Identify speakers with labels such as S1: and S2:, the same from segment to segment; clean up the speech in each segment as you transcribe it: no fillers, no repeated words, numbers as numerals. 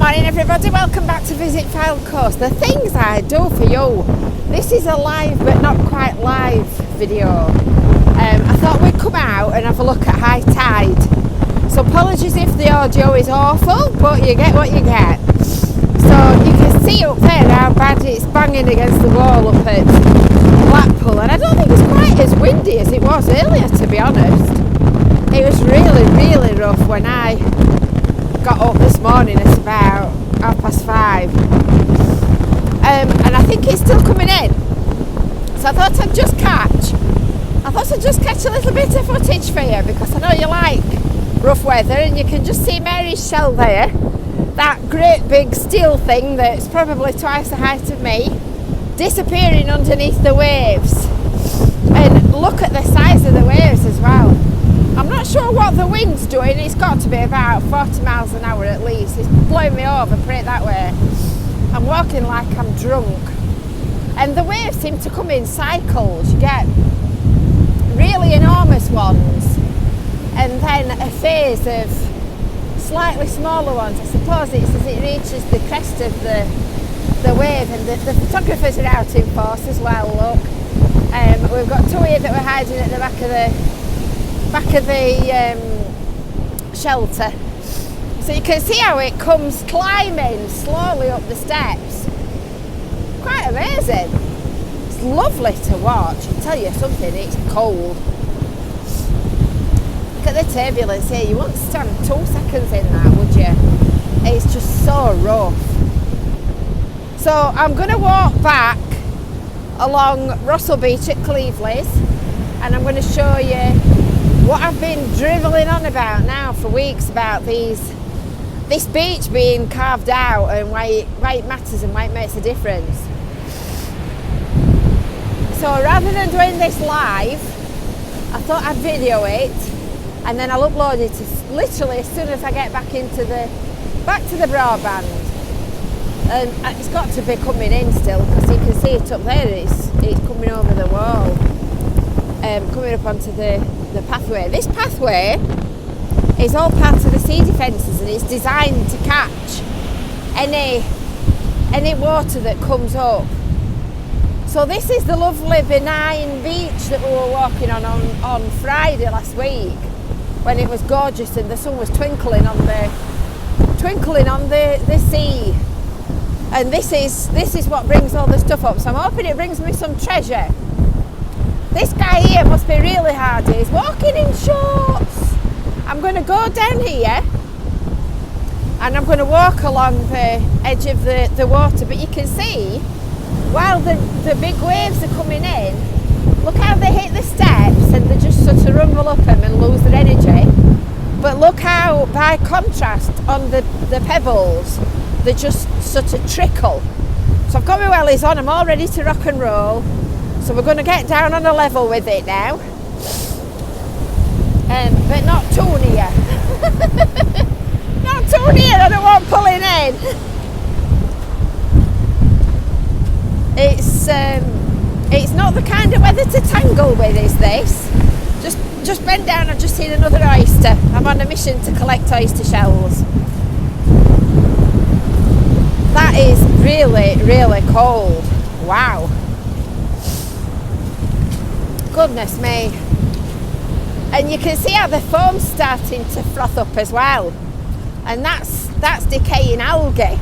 S1: morning everybody, welcome back to Visit FYLDE Coast. The things I do for you. This is a live but not quite live video. I thought we'd come out and have a look at high tide. So apologies if the audio is awful, but you get what you get. So you can see up there how bad it's banging against the wall up at Blackpool, and I don't think it's quite as windy as it was earlier, to be honest. It was really rough when I got up this morning at about 5:30, and I think it's still coming in. So I thought I'd just catch a little bit of footage for you, because I know you like rough weather, and you can just see Mary's shell there, that great big steel thing that's probably twice the height of me, disappearing underneath the waves. And look at the size of the waves as well. I'm not sure what the wind's doing. It's got to be about 40 miles an hour at least. It's blowing me over, put it that way. I'm walking like I'm drunk. And the waves seem to come in cycles. You get really enormous ones, and then a phase of slightly smaller ones. I suppose it's as it reaches the crest of the wave, and the photographers are out in force as well, look. We've got two here that we're hiding at the back of the shelter, so you can see how it comes climbing slowly up the steps. Quite amazing. It's lovely to watch. I'll tell you something, it's cold. Look at the turbulence here. You wouldn't stand 2 seconds in that, would you? It's just so rough. So I'm going to walk back along Russell Beach at Cleveleys, and I'm going to show you what I've been drivelling on about now for weeks, about this beach being carved out and why it matters and why it makes a difference. So rather than doing this live, I thought I'd video it and then I'll upload it literally as soon as I get back to the broadband. And it's got to be coming in still, because you can see it up there. It's coming over the wall, coming up onto the pathway. This pathway is all part of the sea defences, and it's designed to catch any water that comes up. So this is the lovely benign beach that we were walking on Friday last week, when it was gorgeous and the sun was twinkling on the sea. And this is what brings all the stuff up. So I'm hoping it brings me some treasure. This guy here must be really hardy. He's walking in shorts. I'm going to go down here and I'm going to walk along the edge of the water. But you can see, while the big waves are coming in, look how they hit the steps and they just sort of rumble up them and lose their energy. But look how, by contrast, on the pebbles, they just sort of trickle. So I've got my wellies on, I'm all ready to rock and roll. So we're going to get down on a level with it now, but not too near. Not too near, I don't want pulling in. It's not the kind of weather to tangle with, is this? Just bend down, I've just seen another oyster. I'm on a mission to collect oyster shells. That is really cold. Wow. Goodness me. And you can see how the foam's starting to froth up as well. And that's decaying algae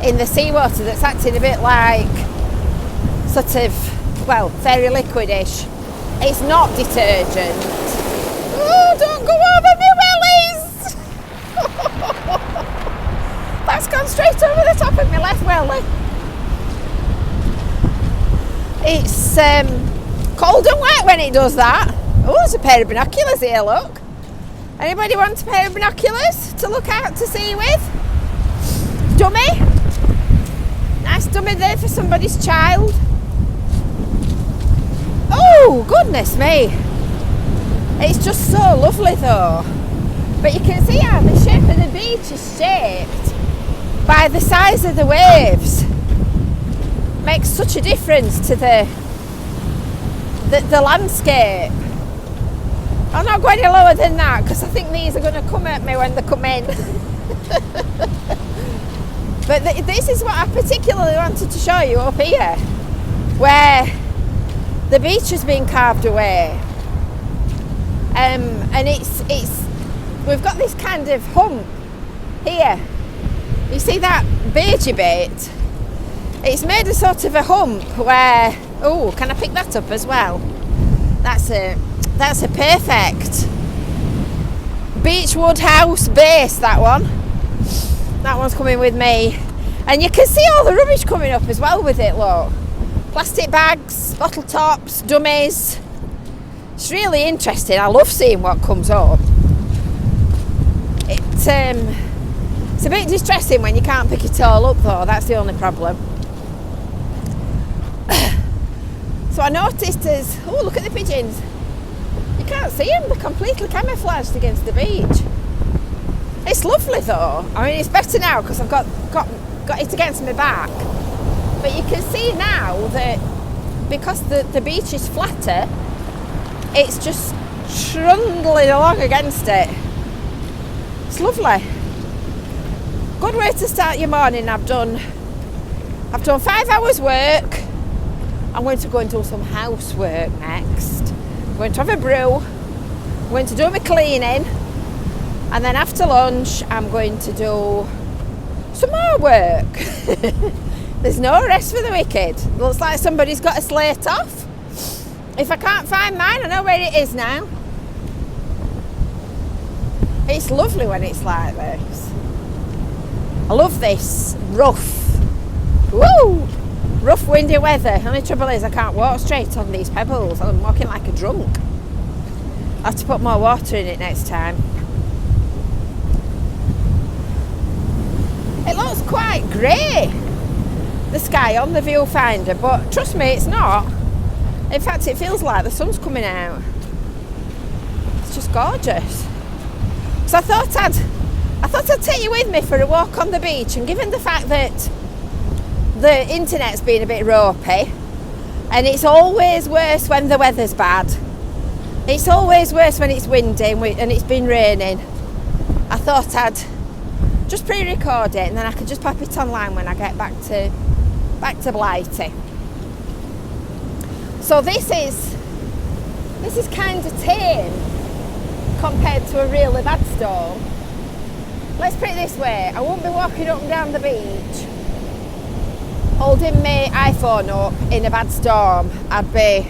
S1: in the seawater that's acting a bit like sort of, well, very liquidish. It's not detergent. Oh, don't go over me wellies! That's gone straight over the top of my left welly. It's cold and wet when it does that. Oh, there's a pair of binoculars here, look. Anybody want a pair of binoculars to look out to sea with? Dummy. Nice dummy there for somebody's child. Oh, goodness me. It's just so lovely though. But you can see how the shape of the beach is shaped by the size of the waves. Makes such a difference to the landscape. I'm not going any lower than that, because I think these are going to come at me when they come in. But this is what I particularly wanted to show you up here, where the beach has been carved away, and it's we've got this kind of hump here. You see that beigey bit? It's made a sort of a hump where, oh, can I pick that up as well? That's a perfect beechwood house base, that one. That one's coming with me. And you can see all the rubbish coming up as well with it, look. Plastic bags, bottle tops, dummies. It's really interesting. I love seeing what comes up. It's a bit distressing when you can't pick it all up though, that's the only problem. So I noticed oh, look at the pigeons. You can't see them, they're completely camouflaged against the beach. It's lovely though. I mean, it's better now because I've got it against my back. But you can see now that because the beach is flatter, it's just trundling along against it. It's lovely. Good way to start your morning. I've done 5 hours work. I'm going to go and do some housework next. I'm going to have a brew. I'm going to do my cleaning. And then after lunch, I'm going to do some more work. There's no rest for the wicked. Looks like somebody's got a slate off. If I can't find mine, I know where it is now. It's lovely when it's like this. I love this rough, rough windy weather. The only trouble is I can't walk straight on these pebbles. I'm walking like a drunk. I have to put more water in it next time. It looks quite grey, the sky on the viewfinder, but trust me, it's not. In fact, it feels like the sun's coming out. It's just gorgeous. So I thought I'd take you with me for a walk on the beach, and given the fact that the internet's been a bit ropey, and it's always worse when the weather's bad. It's always worse when it's windy and it's been raining. I thought I'd just pre-record it and then I could just pop it online when I get back to Blighty. So this is kind of tame compared to a really bad storm. Let's put it this way, I won't be walking up and down the beach holding my iPhone up in a bad storm. I'd be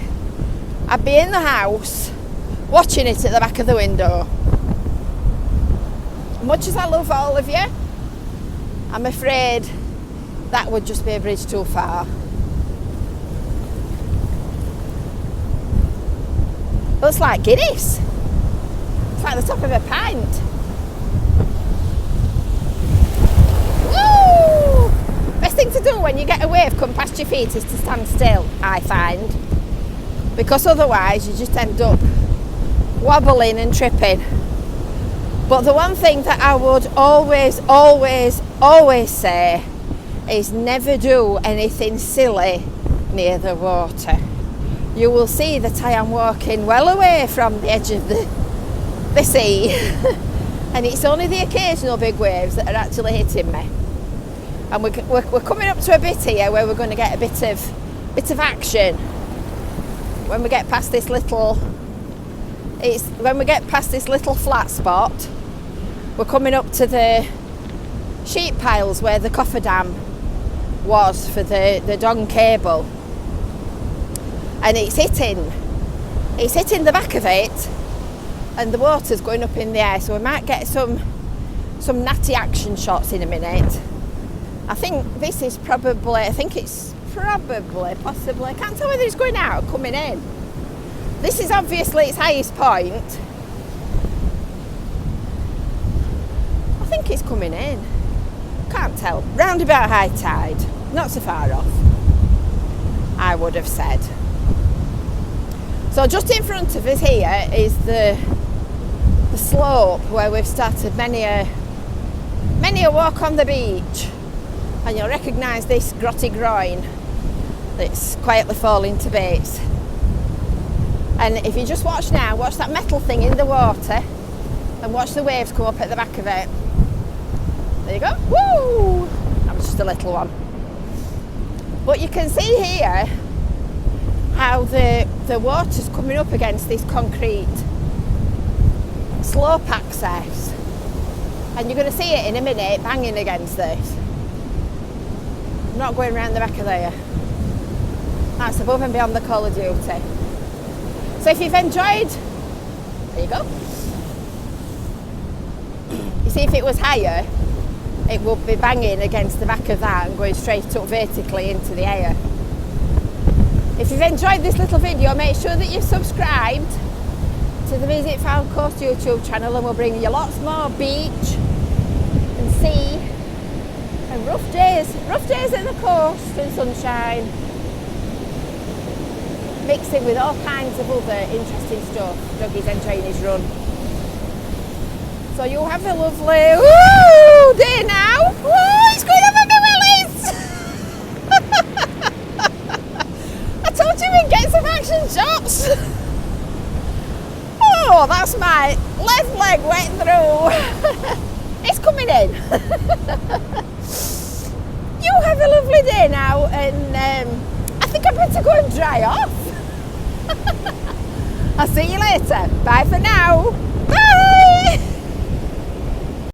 S1: in the house watching it at the back of the window. Much as I love all of you, I'm afraid that would just be a bridge too far. But it's like Guinness. It's like the top of a pint. Woo! Best thing to do when you get a wave come past your feet is to stand still, I find. Because otherwise you just end up wobbling and tripping. But the one thing that I would always say is never do anything silly near the water. You will see that I am walking well away from the edge of the sea. And it's only the occasional big waves that are actually hitting me. And we're coming up to a bit here where we're going to get a bit of action when we get past this little flat spot. We're coming up to the sheep piles where the cofferdam was for the Don cable, and it's hitting the back of it, and the water's going up in the air, so we might get some natty action shots in a minute. I think it's possibly, I can't tell whether it's going out or coming in. This is obviously its highest point. I think it's coming in. Can't tell. Round about high tide. Not so far off, I would have said. So just in front of us here is the slope where we've started many a walk on the beach. And you'll recognise this grotty groin that's quietly falling to bits. And if you just watch now, watch that metal thing in the water and watch the waves come up at the back of it. There you go. Woo! I'm just just a little one. But you can see here how the water's coming up against this concrete slope access, and you're going to see it in a minute banging against this. I'm not going around the back of there. That's above and beyond the call of duty. So if you've enjoyed, there you go. You see, if it was higher, it would be banging against the back of that and going straight up vertically into the air. If you've enjoyed this little video, make sure that you've subscribed to the Visit FYLDE Coast YouTube channel, and we'll bring you lots more beach and sea and rough days at the coast and sunshine, mixing with all kinds of other interesting stuff. Dougie's enjoying his run. So you have a lovely day now. It's going over my willies. I told you we'd get some action shots. Oh, that's my left leg wet through. It's coming in. You have a lovely day now, and I think I better go and dry off. I'll see you later. Bye for now. Bye.